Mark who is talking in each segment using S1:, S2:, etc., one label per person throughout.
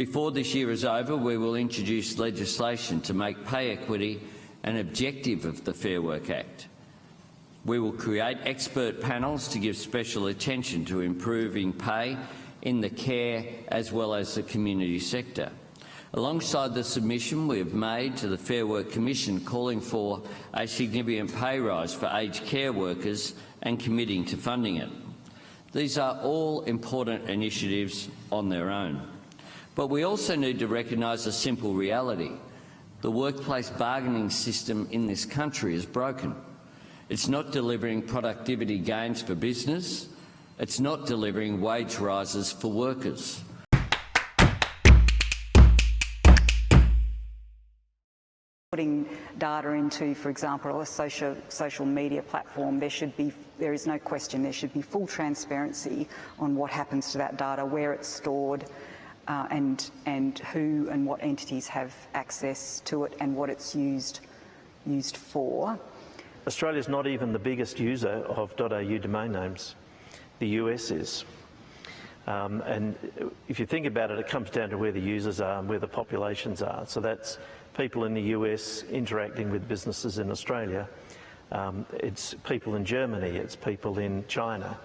S1: Before this year is over, we will introduce legislation to make pay equity an objective of the Fair Work Act. We will create expert panels to give special attention to improving pay in the care as well as the community sector. Alongside the submission we have made to the Fair Work Commission calling for a significant pay rise for aged care workers and committing to funding it. These are all important initiatives on their own. But we also need to recognise a simple reality. The workplace bargaining system in this country is broken. It's not delivering productivity gains for business. It's not delivering wage rises for workers.
S2: Putting data into, for example, a social media platform, there is no question there should be full transparency on what happens to that data, where it's stored, and who and what entities have access to it and what it's used for.
S3: Australia's not even the biggest user of .au domain names. The US is. And if you think about it, it comes down to where the users are and where the populations are. So that's people in the US interacting with businesses in Australia. It's people in Germany, it's people in China.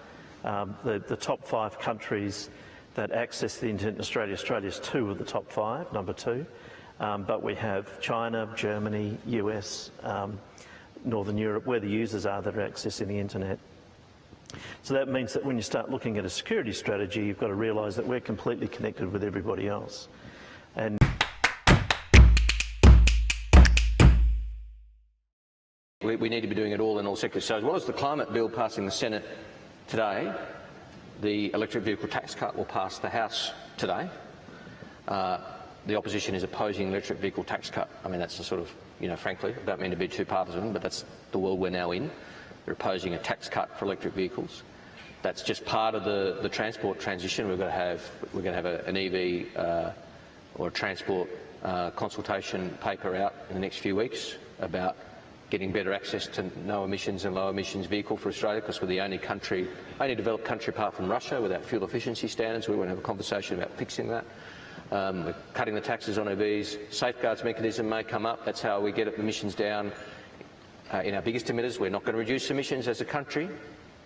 S3: The top 5 countries that access the internet in Australia, Australia's 2 of the top 5, number 2. But we have China, Germany, US, Northern Europe, where the users are that are accessing the internet. So that means that when you start looking at a security strategy, you've got to realise that we're completely connected with everybody else. And
S4: we need to be doing it all in all sectors. So as well as the climate bill passing the Senate today, the electric vehicle tax cut will pass the House today. The opposition is opposing the electric vehicle tax cut. I mean, that's a sort of, frankly, I don't mean to be too partisan, but that's the world we're now in. They're opposing a tax cut for electric vehicles. That's just part of the transport transition. We're going to have an EV or a transport consultation paper out in the next few weeks about getting better access to no emissions and low emissions vehicle for Australia, because we're the only developed country apart from Russia without fuel efficiency standards. We want to have a conversation about fixing that. We're cutting the taxes on EVs. Safeguards mechanism may come up. That's how we get emissions down in our biggest emitters. We're not going to reduce emissions as a country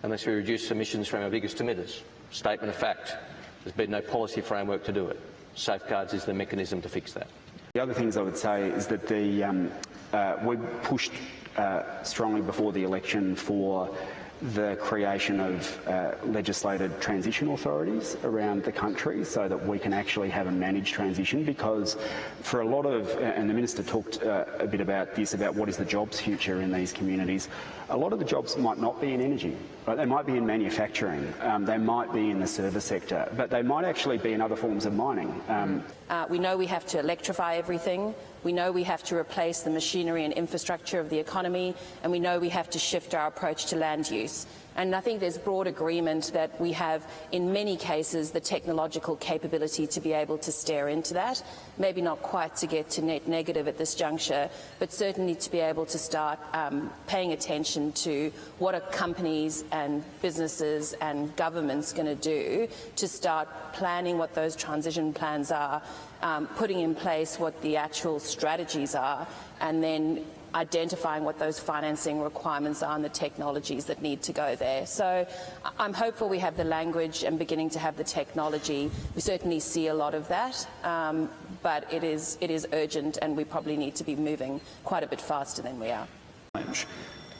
S4: unless we reduce emissions from our biggest emitters. Statement of fact. There's been no policy framework to do it. Safeguards is the mechanism to fix that.
S5: The other things I would say is that we pushed strongly before the election for the creation of legislated transition authorities around the country so that we can actually have a managed transition, because for a lot of, and the Minister talked a bit about this, about what is the jobs future in these communities, a lot of the jobs might not be in energy, right? They might be in manufacturing, they might be in the service sector, but they might actually be in other forms of mining.
S6: We know we have to electrify everything. We know we have to replace the machinery and infrastructure of the economy, and we know we have to shift our approach to land use. And I think there's broad agreement that we have, in many cases, the technological capability to be able to steer into that. Maybe not quite to get to net negative at this juncture, but certainly to be able to start paying attention to what are companies and businesses and governments going to do to start planning what those transition plans are, putting in place what the actual strategies are, and then identifying what those financing requirements are and the technologies that need to go there. So I'm hopeful we have the language and beginning to have the technology. We certainly see a lot of that, but it is urgent, and we probably need to be moving quite a bit faster than we are.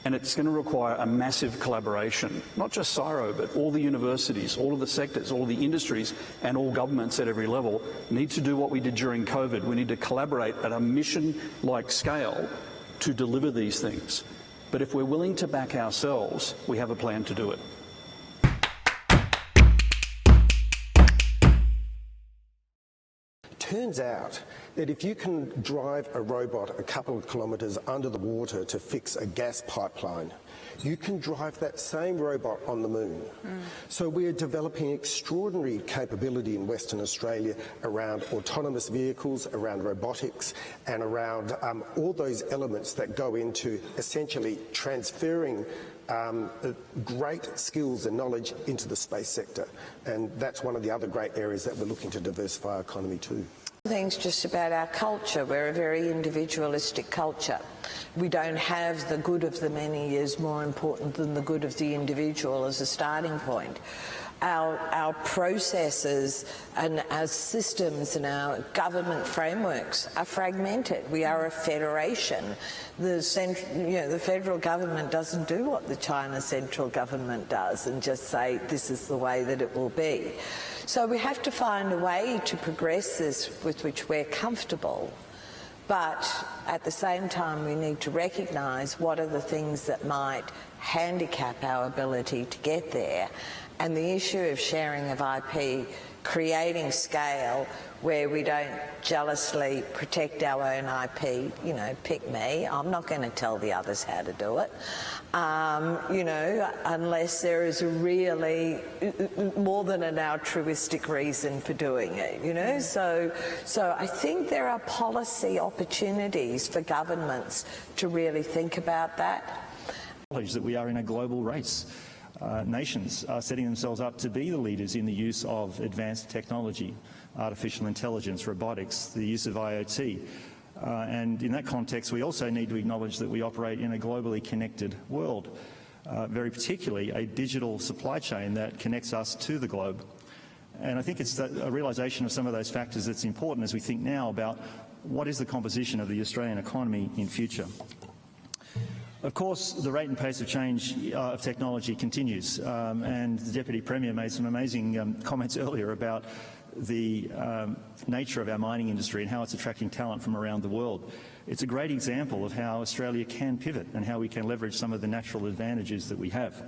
S7: And it's going to require a massive collaboration, not just CSIRO, but all the universities, all of the sectors, all the industries, and all governments at every level need to do what we did during COVID. We need to collaborate at a mission-like scale to deliver these things. But if we're willing to back ourselves, we have a plan to do it.
S8: Turns out that if you can drive a robot a couple of kilometres under the water to fix a gas pipeline, you can drive that same robot on the moon. So we're developing extraordinary capability in Western Australia around autonomous vehicles, around robotics, and around all those elements that go into essentially transferring great skills and knowledge into the space sector. And that's one of the other great areas that we're looking to diversify our economy too.
S9: things just about our culture. We're a very individualistic culture. We don't have the good of the many is more important than the good of the individual as a starting point. Our processes and our systems and our government frameworks are fragmented. We are a federation. The federal government doesn't do what the China central government does and just say this is the way that it will be. So we have to find a way to progress this with which we're comfortable. But at the same time, we need to recognise what are the things that might handicap our ability to get there. And the issue of sharing of IP, creating scale where we don't jealously protect our own IP, you know, pick me, I'm not going to tell the others how to do it, you know, unless there is a really more than an altruistic reason for doing it, you know. So I think there are policy opportunities for governments to really think about that.
S10: That we are in a global race. Nations are setting themselves up to be the leaders in the use of advanced technology, artificial intelligence, robotics, the use of IoT. And in that context, we also need to acknowledge that we operate in a globally connected world, very particularly a digital supply chain that connects us to the globe. And I think it's a realisation of some of those factors that's important as we think now about what is the composition of the Australian economy in future. Of course, the rate and pace of change of technology continues, and the Deputy Premier made some amazing comments earlier about the nature of our mining industry and how it's attracting talent from around the world. It's a great example of how Australia can pivot and how we can leverage some of the natural advantages that we have.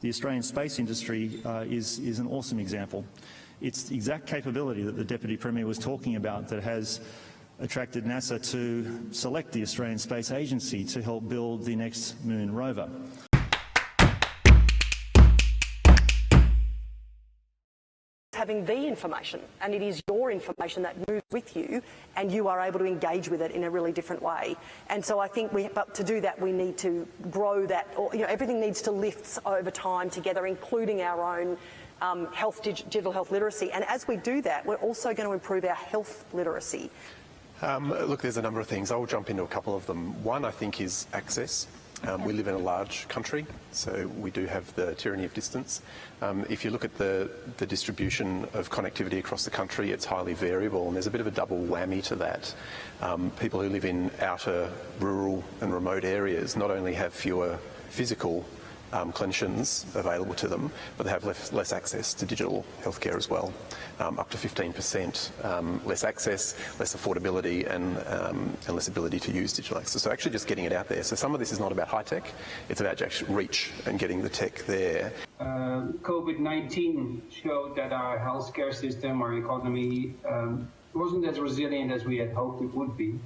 S10: The Australian space industry is an awesome example. It's the exact capability that the Deputy Premier was talking about that has attracted NASA to select the Australian Space Agency to help build the next moon rover.
S11: Having the information, and it is your information that moves with you, and you are able to engage with it in a really different way. And so I think but to do that, we need to grow that, or, you know, everything needs to lift over time together, including our own digital health literacy. And as we do that, we're also going to improve our health literacy.
S12: Look, there's a number of things. I'll jump into a couple of them. One, I think, is access. We live in a large country, so we do have the tyranny of distance. If you look at the distribution of connectivity across the country, it's highly variable, and there's a bit of a double whammy to that. People who live in outer, rural and remote areas not only have fewer physical clinicians available to them, but they have less access to digital healthcare as well, up to 15% less access, less affordability, and less ability to use digital access. So actually just getting it out there. So some of this is not about high tech, it's about actually reach and getting the tech there.
S13: COVID-19 showed that our healthcare system, our economy, wasn't as resilient as we had hoped it would be.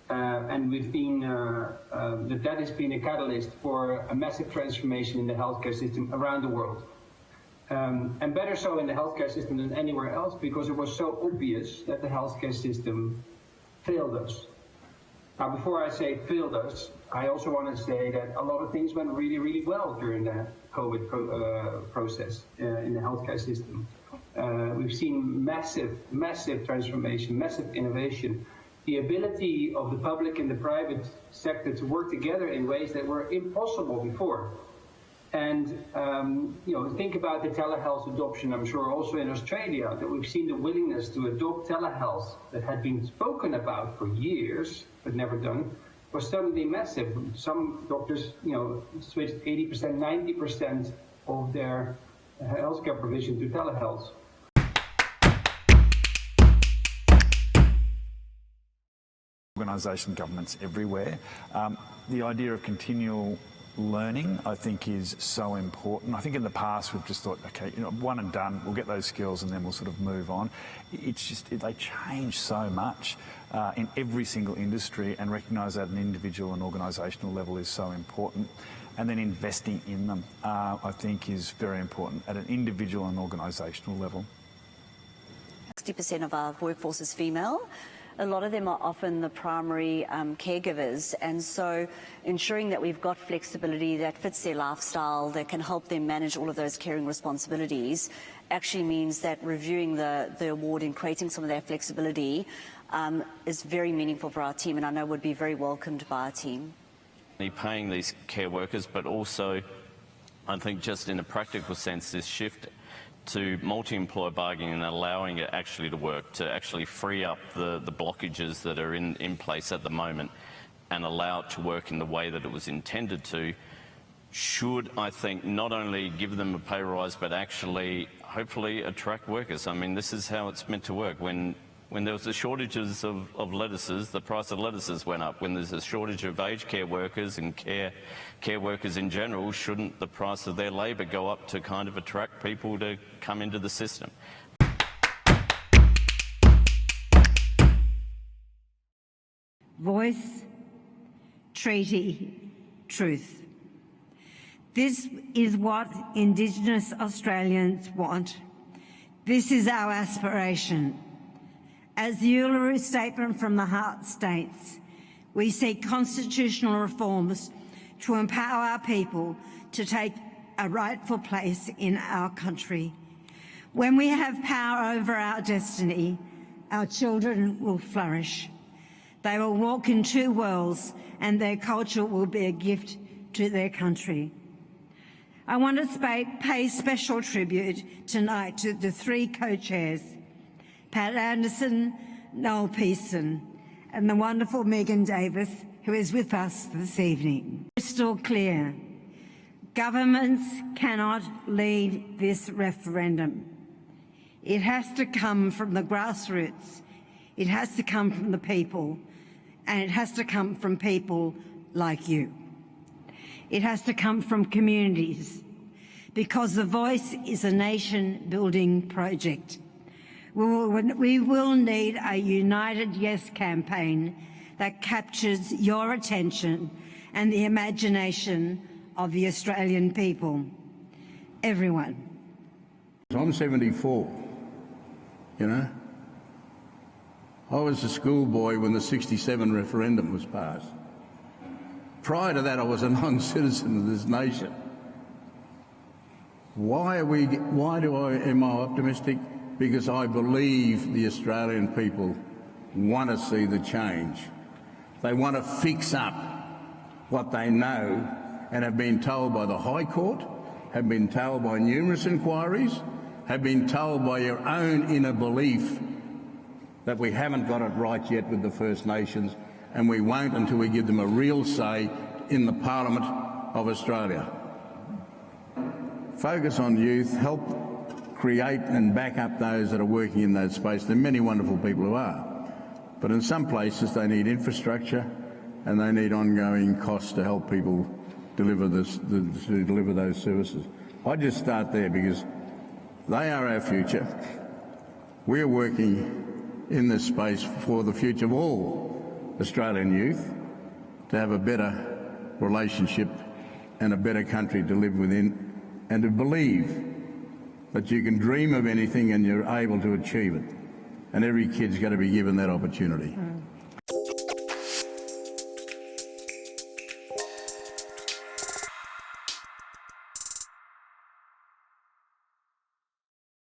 S13: And we've been, that has been a catalyst for a massive transformation in the healthcare system around the world. And better so in the healthcare system than anywhere else, because it was so obvious that the healthcare system failed us. Now, before I say failed us, I also want to say that a lot of things went really, really well during the COVID process in the healthcare system. We've seen massive transformation, massive innovation. The ability of the public and the private sector to work together in ways that were impossible before. And, you know, think about the telehealth adoption, I'm sure also in Australia, that we've seen the willingness to adopt telehealth that had been spoken about for years, but never done, was suddenly massive. Some doctors, you know, switched 80%, 90% of their healthcare provision to telehealth.
S14: Organisation governments everywhere. The idea of continual learning, I think, is so important. I think in the past we've just thought, okay, you know, one and done, we'll get those skills and then we'll sort of move on. It's just, they change so much in every single industry, and recognise that at an individual and organisational level is so important. And then investing in them, I think, is very important at an individual and organisational level.
S15: 60% of our workforce is female. a lot of them are often the primary caregivers, and so ensuring that we've got flexibility that fits their lifestyle, that can help them manage all of those caring responsibilities, actually means that reviewing the award and creating some of that flexibility is very meaningful for our team, and I know would be very welcomed by our team.
S16: Paying these care workers, but also I think just in a practical sense, this shift to multi-employer bargaining and allowing it actually to work, to actually free up the blockages that are in place at the moment and allow it to work in the way that it was intended to, should, I think, not only give them a pay rise, but actually hopefully attract workers. I mean, this is how it's meant to work. When there was a shortages of lettuces, the price of lettuces went up. When there's a shortage of aged care workers and care workers in general, shouldn't the price of their labour go up to kind of attract people to come into the system?
S17: Voice, treaty, truth. This is what Indigenous Australians want. This is our aspiration. As the Uluru Statement from the Heart states, we seek constitutional reforms to empower our people to take a rightful place in our country. When we have power over our destiny, our children will flourish. They will walk in two worlds and their culture will be a gift to their country. I want to pay special tribute tonight to the three co-chairs, Pat Anderson, Noel Pearson, and the wonderful Megan Davis, who is with us this evening. Crystal clear, governments cannot lead this referendum. It has to come from the grassroots, it has to come from the people, and it has to come from people like you. It has to come from communities, because The Voice is a nation-building project. We will need a united yes campaign that captures your attention and the imagination of the Australian people. Everyone.
S18: I'm 74, you know. I was a schoolboy when the '67 referendum was passed. Prior to that, I was a non-citizen of this nation. Am I optimistic? Because I believe the Australian people want to see the change. They want to fix up what they know and have been told by the High Court, have been told by numerous inquiries, have been told by your own inner belief that we haven't got it right yet with the First Nations, and we won't until we give them a real say in the Parliament of Australia. Focus on youth, help create and back up those that are working in that space. There are many wonderful people who are, but in some places they need infrastructure and they need ongoing costs to help people deliver deliver those services. I just start there because they are our future. We're working in this space for the future of all Australian youth to have a better relationship and a better country to live within, and to believe that you can dream of anything and you're able to achieve it. And every kid's got to be given that opportunity.